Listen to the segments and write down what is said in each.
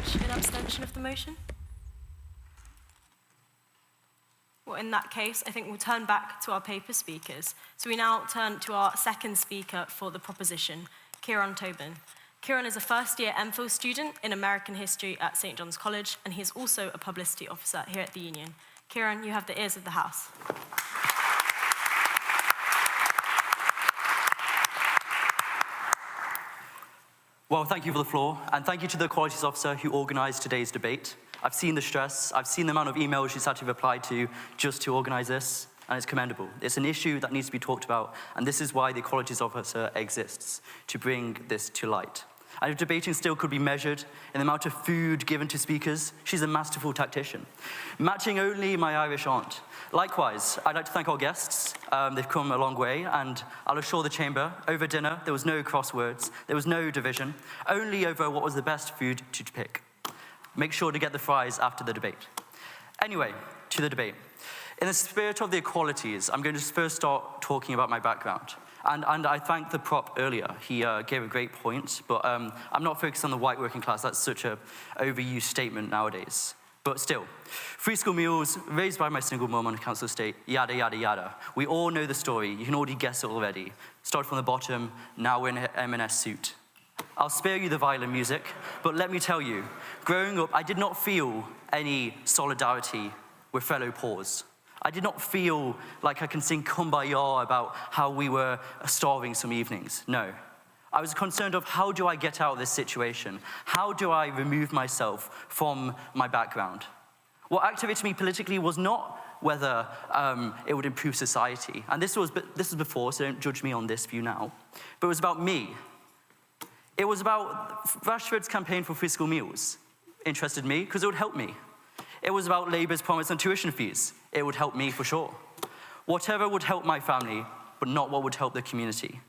Pausch in abstention of the motion? Well, in that case, I think we'll turn back to our paper speakers. So we now turn to our second speaker for the proposition, Ciaron Tobin. Ciaron is a first-year MPhil student in American history at St. John's College, and he is also a publicity officer here at the Union. Ciaron, you have the ears of the House. Well, thank you for the floor, and thank you to the Qualities Officer who organised today's debate. I've seen the stress, I've seen the amount of emails she's had to reply to just to organise this, and it's commendable. It's an issue that needs to be talked about, and this is why the Qualities Officer exists, to bring this to light. And if debating still could be measured in the amount of food given to speakers, she's a masterful tactician, matching only my Irish aunt. Likewise, I'd like to thank our guests. They've come a long way, and I'll assure the chamber, over dinner, there was no crosswords, there was no division, only over what was the best food to pick. Make sure to get the fries after the debate. Anyway, to the debate. In the spirit of the equalities, I'm going to first start talking about my background. And I thanked the prop earlier. He gave a great point, but I'm not focused on the white working class. That's such an overused statement nowadays. But still, free school meals, raised by my single mum on a council estate, yada, yada, yada. We all know the story. You can already guess it already. Started from the bottom, now we're in an M&S suit. I'll spare you the violin music, but let me tell you, growing up, I did not feel any solidarity with fellow poors. I did not feel like I can sing Kumbaya about how we were starving some evenings. No. I was concerned of how do I get out of this situation? How do I remove myself from my background? What activated me politically was not whether it would improve society. And this was before, so don't judge me on this view now. But it was about me. It was about Rashford's campaign for free school meals. Interested me because it would help me. It was about Labour's promise on tuition fees. It would help me for sure. Whatever would help my family, but not what would help the community.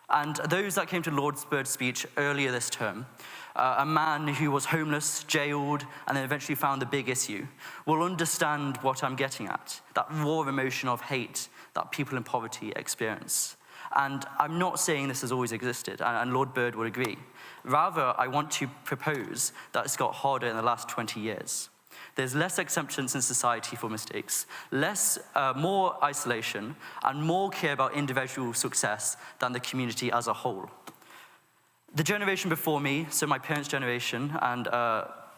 And those that came to Lord Bird's speech earlier this term, a man who was homeless, jailed, and then eventually found the big issue, will understand what I'm getting at, that raw emotion of hate that people in poverty experience. And I'm not saying this has always existed, and Lord Bird would agree. Rather, I want to propose that it's got harder in the last 20 years. There's less acceptance in society for mistakes, more isolation, and more care about individual success than the community as a whole. The generation before me, so my parents' generation, and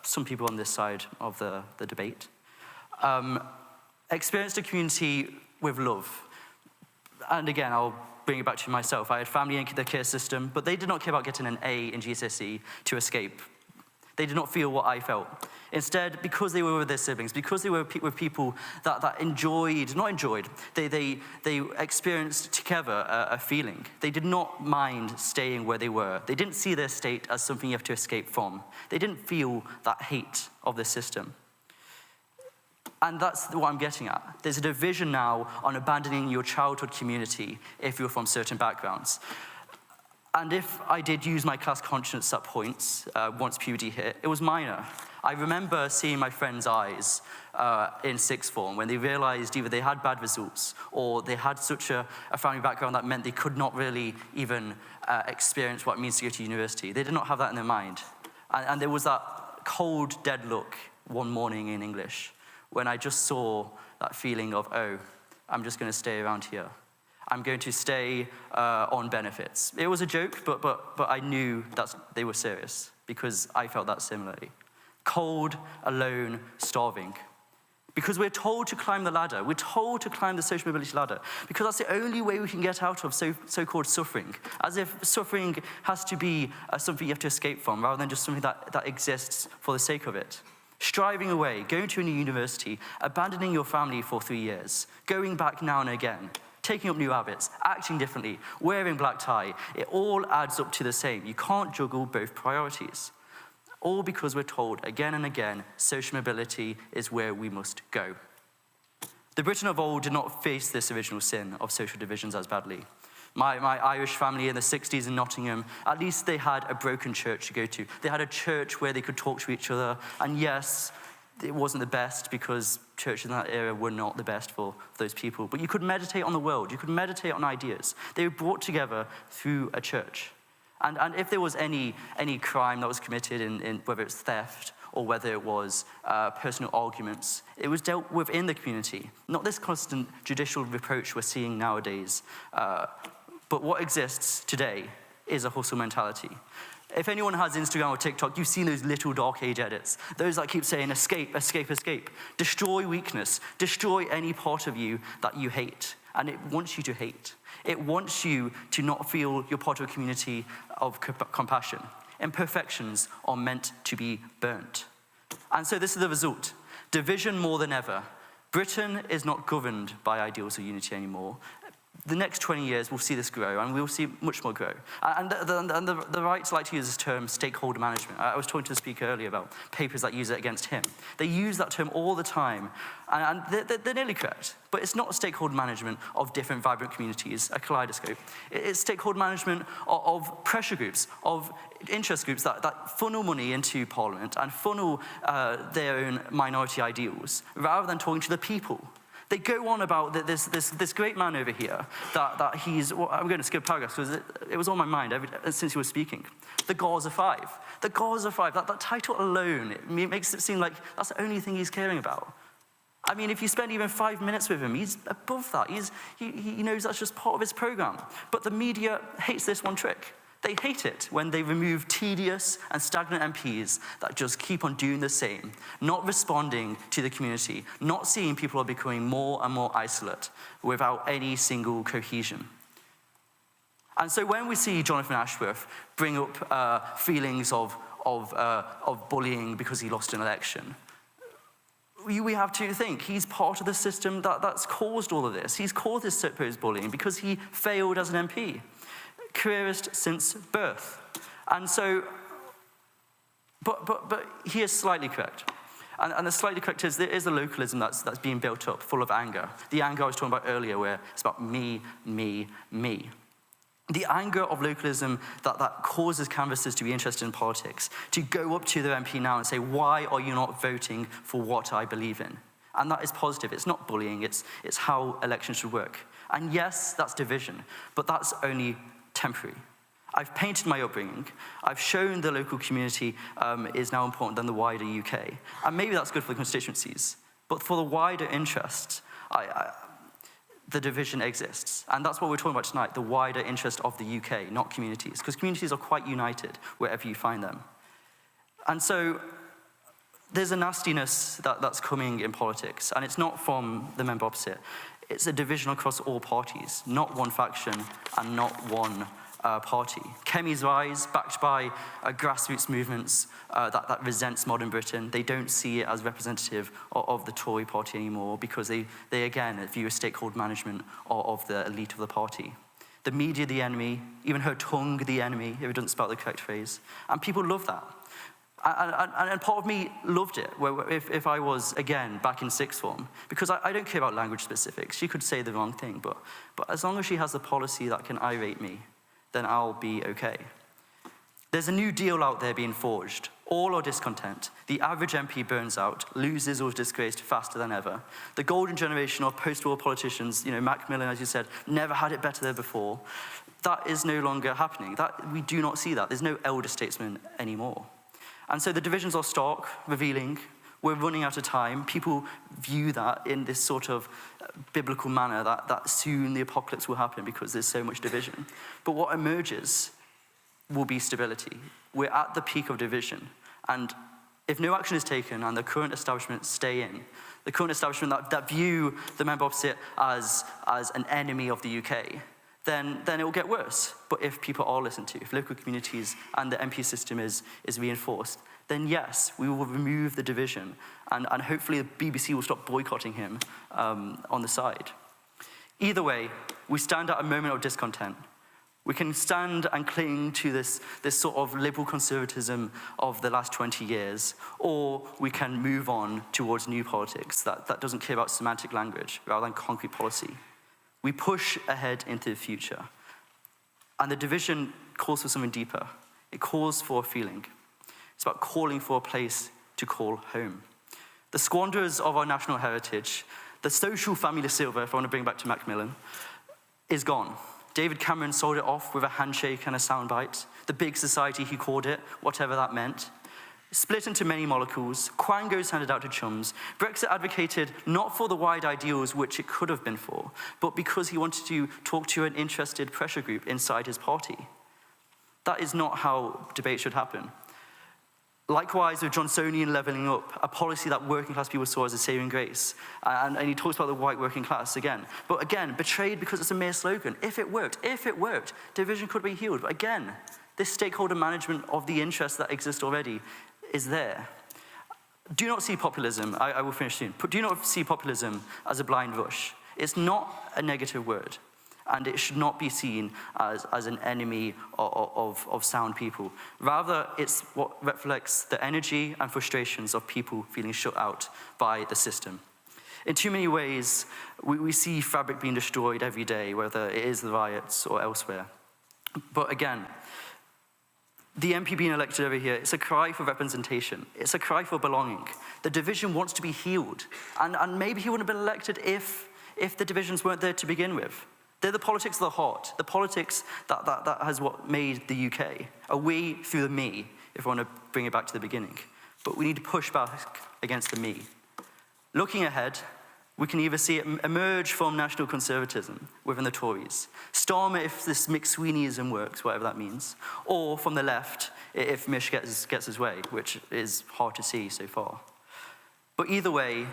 some people on this side of the debate, experienced a community with love. And again, I'll bring it back to myself. I had family in the care system, but they did not care about getting an A in GCSE to escape. They did not feel what I felt. Instead, because they were with their siblings, because they were with people that they experienced together a feeling. They did not mind staying where they were. They didn't see their state as something you have to escape from. They didn't feel that hate of the system. And that's what I'm getting at. There's a division now on abandoning your childhood community if you're from certain backgrounds. And if I did use my class conscience at points, once puberty hit, it was minor. I remember seeing my friends' eyes in sixth form when they realized either they had bad results or they had such a family background that meant they could not really even experience what it means to go to university. They did not have that in their mind. And there was that cold, dead look one morning in English when I just saw that feeling of, oh, I'm just going to stay around here. I'm going to stay on benefits. It was a joke, but I knew that they were serious because I felt that similarly. Cold, alone, starving. Because we're told to climb the ladder. We're told to climb the social mobility ladder because that's the only way we can get out of so-called suffering. As if suffering has to be something you have to escape from rather than just something that exists for the sake of it. Striving away, going to a new university, abandoning your family for 3 years, going back now and again, taking up new habits, acting differently, wearing black tie, it all adds up to the same. You can't juggle both priorities. All because we're told again and again, social mobility is where we must go. The Britain of old did not face this original sin of social divisions as badly. My Irish family in the 60s in Nottingham, at least they had a broken church to go to. They had a church where they could talk to each other, and yes, it wasn't the best because churches in that era were not the best for those people. But you could meditate on the world. You could meditate on ideas. They were brought together through a church. And if there was any crime that was committed, in whether it's theft or whether it was personal arguments, it was dealt with in the community, not this constant judicial reproach we're seeing nowadays. But what exists today is a hustle mentality. If anyone has Instagram or TikTok, you've seen those little dark age edits. Those that keep saying, escape, escape, escape. Destroy weakness. Destroy any part of you that you hate. And it wants you to hate. It wants you to not feel you're part of a community of compassion. Imperfections are meant to be burnt. And so this is the result. Division more than ever. Britain is not governed by ideals of unity anymore. The next 20 years, we'll see this grow, and we'll see much more grow. And the right like to use this term, stakeholder management. I was talking to the speaker earlier about papers that use it against him. They use that term all the time, and they're nearly correct. But it's not stakeholder management of different vibrant communities, a kaleidoscope. It's stakeholder management of pressure groups, of interest groups that funnel money into Parliament and funnel their own minority ideals, rather than talking to the people. They go on about this great man over here, that he's, well, I'm going to skip paragraphs because it was on my mind since he was speaking. The Gaza Five. The Gaza Five, that title alone, it makes it seem like that's the only thing he's caring about. I mean, if you spend even 5 minutes with him, he's above that. He knows that's just part of his program. But the media hates this one trick. They hate it when they remove tedious and stagnant MPs that just keep on doing the same, not responding to the community, not seeing people are becoming more and more isolate without any single cohesion. And so when we see Jonathan Ashworth bring up feelings of bullying because he lost an election, we have to think he's part of the system that's caused all of this. He's caused this supposed bullying because he failed as an MP. Careerist since birth. And so, but he is slightly correct. And the slightly correct is there is a localism that's being built up, full of anger. The anger I was talking about earlier, where it's about me, me, me. The anger of localism that causes canvassers to be interested in politics, to go up to their MP now and say, why are you not voting for what I believe in? And that is positive. It's not bullying, it's how elections should work. And yes, that's division, but that's only temporary. I've painted my upbringing. I've shown the local community is now important than the wider UK. And maybe that's good for the constituencies. But for the wider interest, the division exists. And that's what we're talking about tonight, the wider interest of the UK, not communities. Because communities are quite united wherever you find them. And so there's a nastiness that's coming in politics. And it's not from the member opposite. It's a division across all parties, not one faction and not one party. Kemi's rise, backed by grassroots movements that resents modern Britain. They don't see it as representative of the Tory party anymore because they again, view a stakeholder management of the elite of the party. The media, the enemy, even her tongue, the enemy, if it doesn't spell the correct phrase. And people love that. And part of me loved it, if I was, again, back in sixth form, because I don't care about language specifics. She could say the wrong thing, but as long as she has a policy that can irate me, then I'll be okay. There's a new deal out there being forged. All are discontent. The average MP burns out, loses or is disgraced faster than ever. The golden generation of post-war politicians, Macmillan, as you said, never had it better there before. That is no longer happening. We do not see that. There's no elder statesman anymore. And so the divisions are stark, revealing. We're running out of time. People view that in this sort of biblical manner, that soon the apocalypse will happen because there's so much division. But what emerges will be stability. We're at the peak of division. And if no action is taken and the current establishment stay in, the current establishment that view the member opposite as an enemy of the UK, then it will get worse. But if people are listened to, if local communities and the MP system is reinforced, then yes, we will remove the division, and hopefully the BBC will stop boycotting him on the side. Either way, we stand at a moment of discontent. We can stand and cling to this sort of liberal conservatism of the last 20 years, or we can move on towards new politics that doesn't care about semantic language rather than concrete policy. We push ahead into the future. And the division calls for something deeper. It calls for a feeling. It's about calling for a place to call home. The squanderers of our national heritage, the social family silver, if I want to bring it back to Macmillan, is gone. David Cameron sold it off with a handshake and a soundbite. The big society, he called it, whatever that meant. Split into many molecules, quangos handed out to chums. Brexit advocated not for the wide ideals which it could have been for, but because he wanted to talk to an interested pressure group inside his party. That is not how debate should happen. Likewise, with Johnsonian levelling up, a policy that working class people saw as a saving grace. And he talks about the white working class again. But again, betrayed because it's a mere slogan. If it worked, division could be healed. But again, this stakeholder management of the interests that exist already is there. Do not see populism, I will finish soon, but do not see populism as a blind rush. It's not a negative word, and it should not be seen as an enemy of sound people. Rather, it's what reflects the energy and frustrations of people feeling shut out by the system. In too many ways, we see fabric being destroyed every day, whether it is the riots or elsewhere. But again, the MP being elected over here, it's a cry for representation. It's a cry for belonging. The division wants to be healed. And maybe he wouldn't have been elected if the divisions weren't there to begin with. They're the politics of the heart, the politics that has what made the UK, a we through the me, if we want to bring it back to the beginning. But we need to push back against the me. Looking ahead, we can either see it emerge from national conservatism within the Tories, storm it if this McSweeneyism works, whatever that means, or from the left, if Mish gets his way, which is hard to see so far. But either way,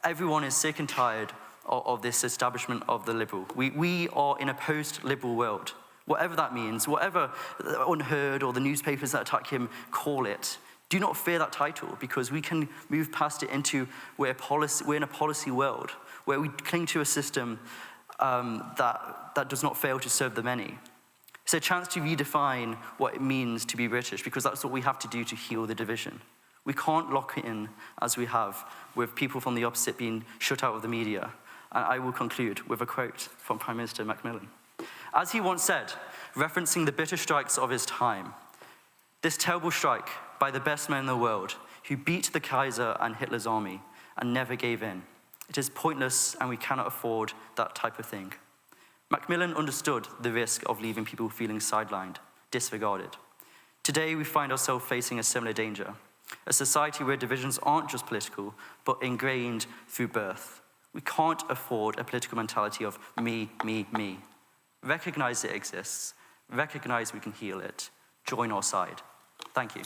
everyone is sick and tired of this establishment of the liberal. We are in a post-liberal world, whatever that means, whatever Unheard or the newspapers that attack him call it. Do not fear that title, because we can move past it into we're in a policy world where we cling to a system that does not fail to serve the many. It's a chance to redefine what it means to be British, because that's what we have to do to heal the division. We can't lock it in as we have, with people from the opposite being shut out of the media. And I will conclude with a quote from Prime Minister Macmillan. As he once said, referencing the bitter strikes of his time, "This terrible strike by the best men in the world, who beat the Kaiser and Hitler's army and never gave in. It is pointless, and we cannot afford that type of thing." Macmillan understood the risk of leaving people feeling sidelined, disregarded. Today, we find ourselves facing a similar danger, a society where divisions aren't just political, but ingrained through birth. We can't afford a political mentality of me, me, me. Recognize it exists. Recognize we can heal it. Join our side. Thank you.